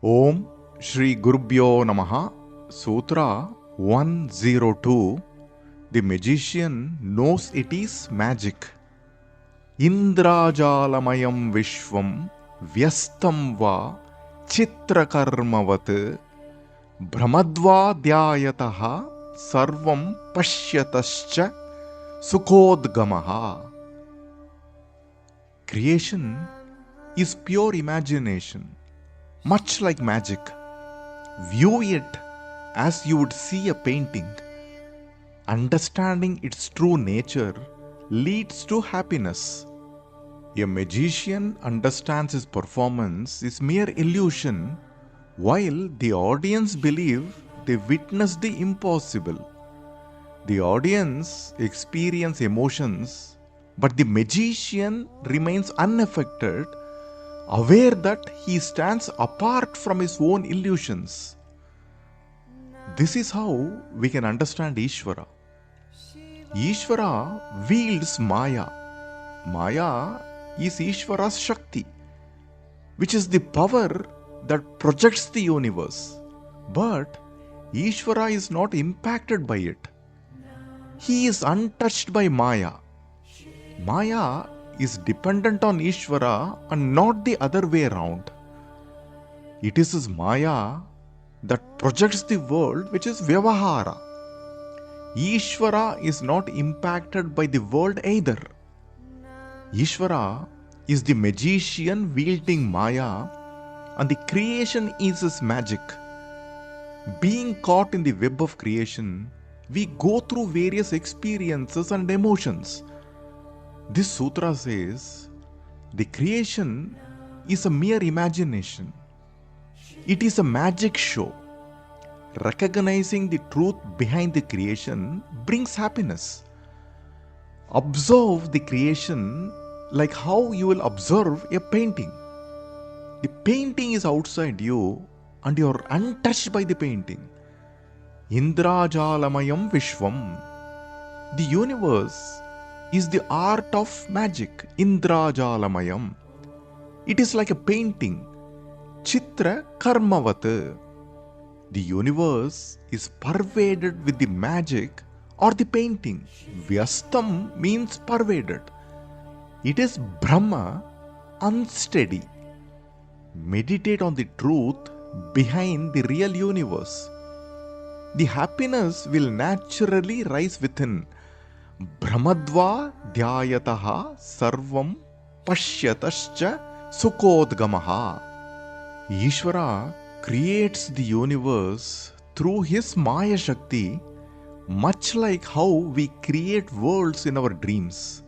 Om Shri Gurubhyo Namaha. Sutra 102. The magician knows it is magic. Indrajalamayam Vishwam Vyastam va Chitrakarmavat Brahmadva Dhyayataha Sarvam Pashyatascha Sukodgamaha. Creation is pure imagination, much like magic. View it as you would see a painting. Understanding its true nature leads to happiness. A magician understands his performance is mere illusion, while the audience believe they witness the impossible. The audience experience emotions, but the magician remains unaffected, aware that he stands apart from his own illusions. This is how we can understand Īśvara. Īśvara wields Maya. Maya is Īśvara's Shakti, which is the power that projects the universe. But Īśvara is not impacted by it. He is untouched by Maya. Maya is dependent on Īśvara and not the other way around. It is his Maya that projects the world, which is Vyavahara. Īśvara is not impacted by the world either. Īśvara is the magician wielding Maya, and the creation is his magic. Being caught in the web of creation, we go through various experiences and emotions. This sutra says the creation is a mere imagination. It is a magic show. Recognizing the truth behind the creation brings happiness. Observe the creation like how you will observe a painting. The painting is outside you and you are untouched by the painting. Indrajalamayam Vishwam. The universe is the art of magic. Indrajalamayam. It is like a painting. Chitra Karmavat. The universe is pervaded with the magic or the painting. Vyastam means pervaded. It is Brahma, unsteady. Meditate on the truth behind the real universe. The happiness will naturally rise within. Brahmadva dhyayataha sarvam pashyatascha sukodgamaha. Īśvara creates the universe through his Maya Shakti, much like how we create worlds in our dreams.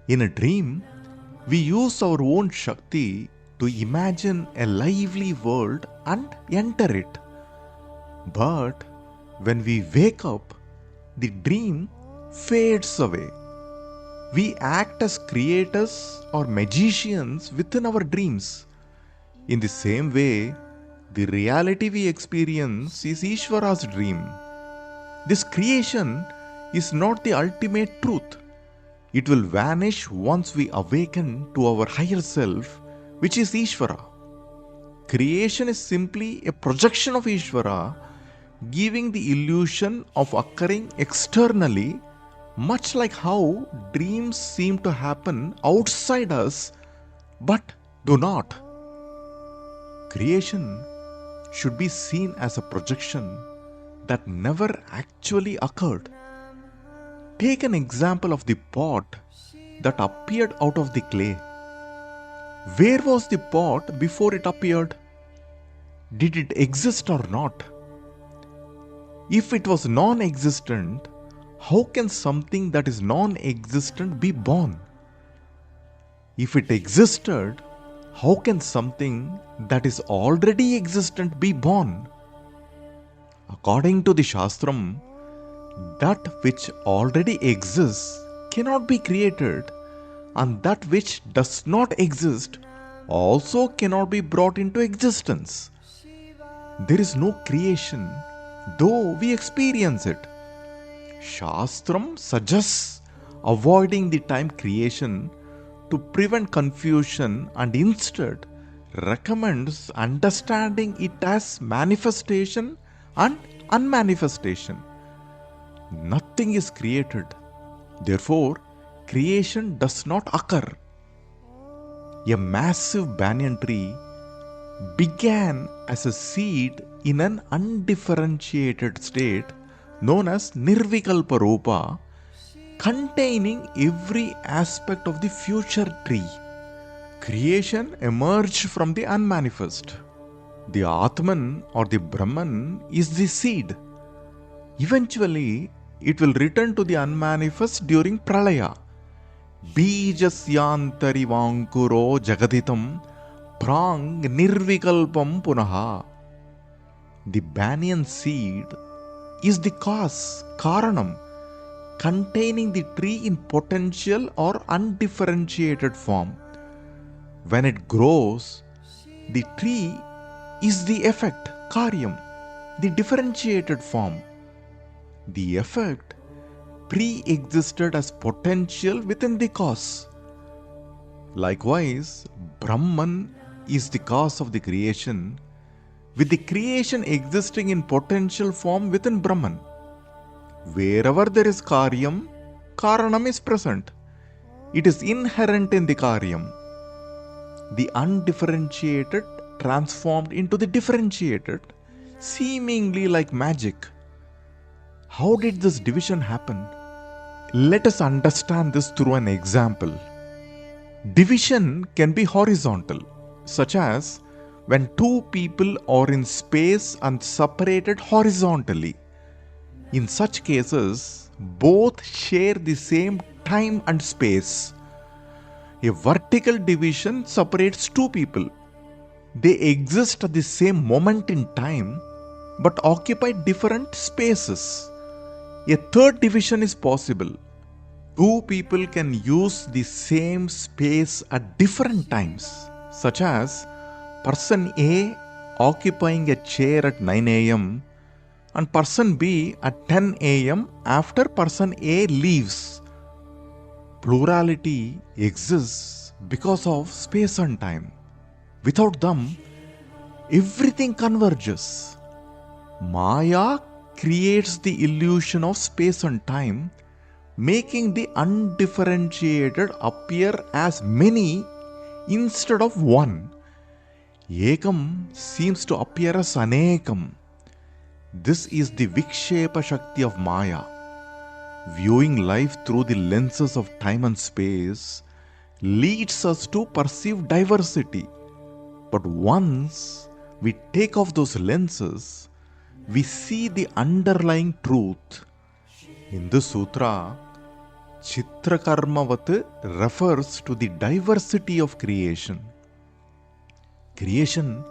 In a dream, we use our own Shakti to imagine a lively world and enter it. But when we wake up, the dream fades away. We act as creators or magicians within our dreams. In the same way, the reality we experience is Īśvara's dream. This creation is not the ultimate truth. It will vanish once we awaken to our higher self, which is Īśvara. Creation is simply a projection of Īśvara, giving the illusion of occurring externally, much like how dreams seem to happen outside us but do not. Creation should be seen as a projection that never actually occurred. Take an example of the pot that appeared out of the clay. Where was the pot before it appeared? Did it exist or not? If it was non-existent, how can something that is non-existent be born? If it existed, how can something that is already existent be born? According to the Shastram, that which already exists cannot be created, and that which does not exist also cannot be brought into existence. There is no creation, though we experience it. Shastram suggests avoiding the time creation to prevent confusion and instead recommends understanding it as manifestation and unmanifestation. Nothing is created. Therefore, creation does not occur. A massive banyan tree began as a seed in an undifferentiated state known as Nirvikalpa Rupa, containing every aspect of the future tree. Creation emerged from the unmanifest. The Atman or the Brahman is the seed. Eventually, it will return to the unmanifest during Pralaya. Bijasyantari vankuro jagaditam prang nirvikalpam punaha. The banyan seed is the cause, karanam, containing the tree in potential or undifferentiated form. When it grows, the tree is the effect, karyam, the differentiated form. The effect pre-existed as potential within the cause. Likewise, Brahman is the cause of the creation, with the creation existing in potential form within Brahman. Wherever there is karyam, karanam is present. It is inherent in the karyam. The undifferentiated transformed into the differentiated, seemingly like magic. How did this division happen? Let us understand this through an example. Division can be horizontal, such as when two people are in space and separated horizontally. In such cases, both share the same time and space. A vertical division separates two people. They exist at the same moment in time but occupy different spaces. A third division is possible. Two people can use the same space at different times, such as person A occupying a chair at 9 a.m. and person B at 10 a.m. after person A leaves. Plurality exists because of space and time. Without them, everything converges. Maya creates the illusion of space and time, making the undifferentiated appear as many instead of one. Ekam seems to appear as Anekam. This is the Vikshepa Shakti of Maya. Viewing life through the lenses of time and space leads us to perceive diversity. But once we take off those lenses, we see the underlying truth. In this sutra, Chitrakarmavat refers to the diversity of creation. Creation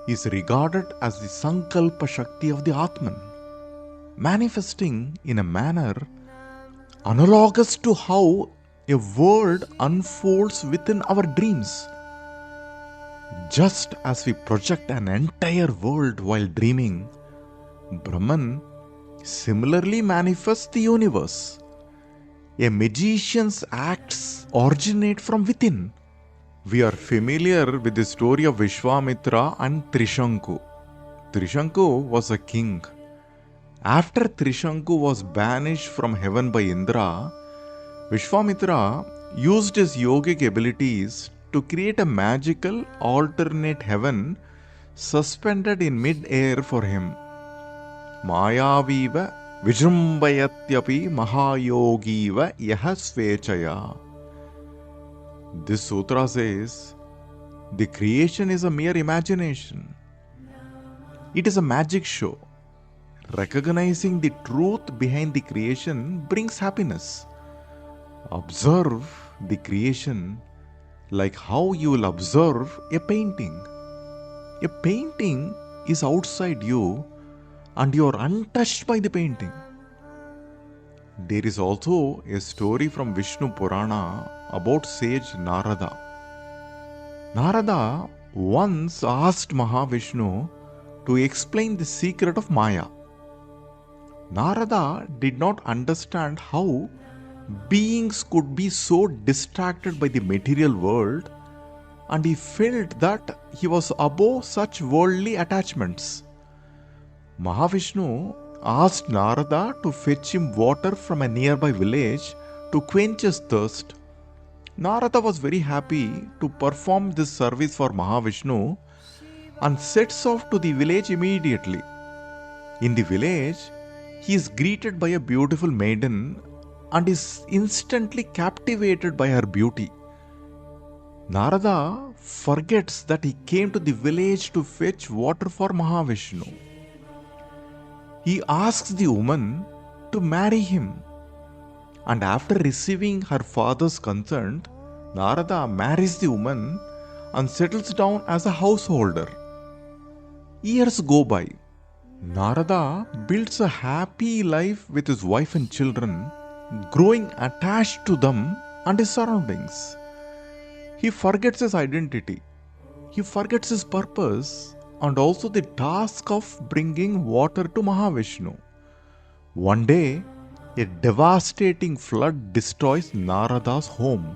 is regarded as the Sankalpa Shakti of the Atman, manifesting in a manner analogous to how a world unfolds within our dreams. Just as we project an entire world while dreaming, Brahman similarly manifests the universe. A magician's acts originate from within. We are familiar with the story of Vishwamitra and Trishanku. Trishanku was a king. After Trishanku was banished from heaven by Indra, Vishwamitra used his yogic abilities to create a magical alternate heaven suspended in mid-air for him. Mayaviva vijrumbayatyapi mahayogiva yaha svechaya. This sutra says, the creation is a mere imagination. It is a magic show. Recognizing the truth behind the creation brings happiness. Observe the creation like how you will observe a painting. A painting is outside you and you are untouched by the painting. There is also a story from Vishnu Purana about sage Narada. Narada once asked Mahavishnu to explain the secret of Maya. Narada did not understand how beings could be so distracted by the material world and he felt that he was above such worldly attachments. Mahavishnu asked Narada to fetch him water from a nearby village to quench his thirst. Narada was very happy to perform this service for Mahavishnu and sets off to the village immediately. In the village, he is greeted by a beautiful maiden and is instantly captivated by her beauty. Narada forgets that he came to the village to fetch water for Mahavishnu. He asks the woman to marry him, and after receiving her father's consent, Narada marries the woman and settles down as a householder. Years go by. Narada builds a happy life with his wife and children, growing attached to them and his surroundings. He forgets his identity. He forgets his purpose and also the task of bringing water to Mahavishnu. One day, a devastating flood destroys Narada's home.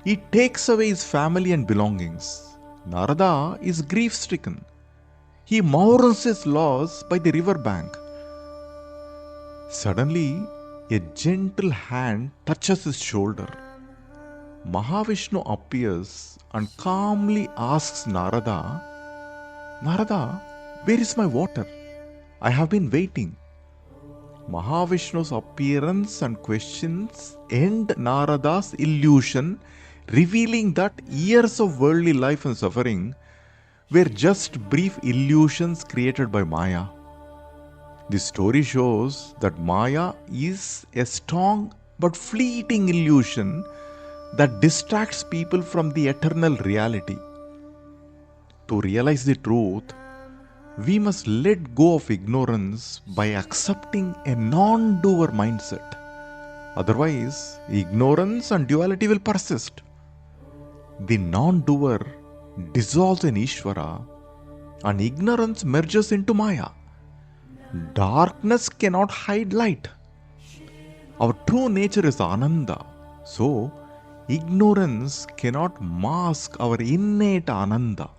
It takes away his family and belongings. Narada is grief-stricken. He mourns his loss by the river bank. Suddenly, a gentle hand touches his shoulder. Mahavishnu appears and calmly asks Narada, "Narada, where is my water? I have been waiting." Mahavishnu's appearance and questions end Narada's illusion, revealing that years of worldly life and suffering were just brief illusions created by Maya. The story shows that Maya is a strong but fleeting illusion that distracts people from the eternal reality. To realize the truth, we must let go of ignorance by accepting a non-doer mindset. Otherwise, ignorance and duality will persist. The non-doer dissolves in Īśvara and ignorance merges into Maya. Darkness cannot hide light. Our true nature is Ananda. So, ignorance cannot mask our innate Ananda.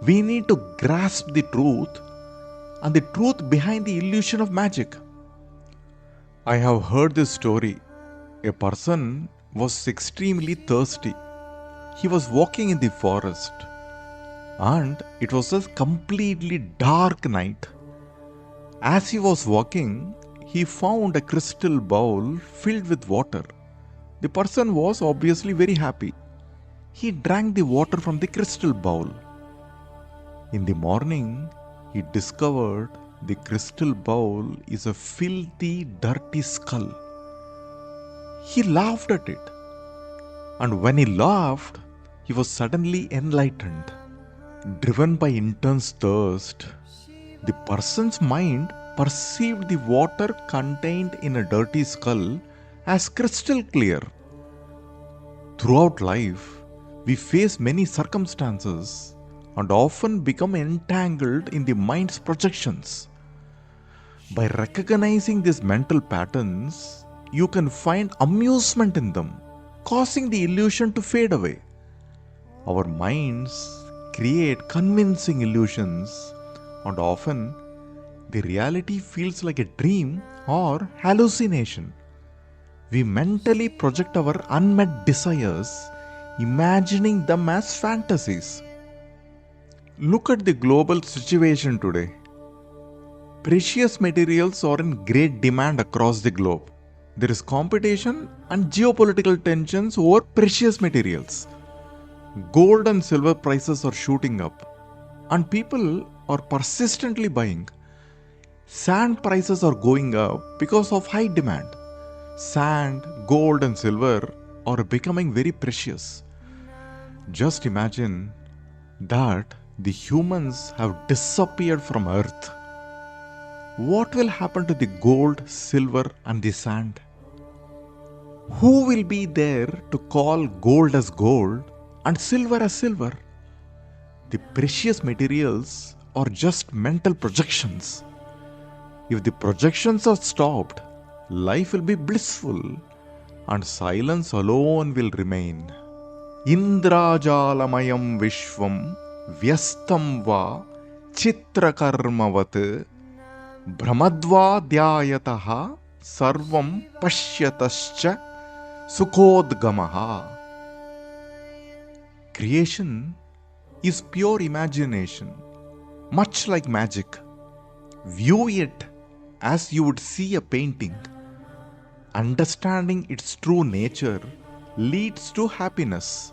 We need to grasp the truth and the truth behind the illusion of magic. I have heard this story. A person was extremely thirsty. He was walking in the forest and it was a completely dark night. As he was walking, he found a crystal bowl filled with water. The person was obviously very happy. He drank the water from the crystal bowl. In the morning, he discovered the crystal bowl is a filthy, dirty skull. He laughed at it. And when he laughed, he was suddenly enlightened. Driven by intense thirst, the person's mind perceived the water contained in a dirty skull as crystal clear. Throughout life, we face many circumstances and often become entangled in the mind's projections. By recognizing these mental patterns, you can find amusement in them, causing the illusion to fade away. Our minds create convincing illusions, and often the reality feels like a dream or hallucination. We mentally project our unmet desires, imagining them as fantasies. Look at the global situation today. Precious materials are in great demand across the globe. There is competition and geopolitical tensions over precious materials. Gold and silver prices are shooting up, and people are persistently buying. Sand prices are going up because of high demand. Sand, gold, and silver are becoming very precious. Just imagine that the humans have disappeared from Earth. What will happen to the gold, silver, and the sand? Who will be there to call gold as gold and silver as silver? The precious materials are just mental projections. If the projections are stopped, life will be blissful and silence alone will remain. Indrajalamayam vishvam vyastam va chitrakarmavat brahmadva dhyayataha sarvam pashyatascha sukhodgamaha. Creation is pure imagination, much like magic. View it as you would see a painting. Understanding its true nature leads to happiness.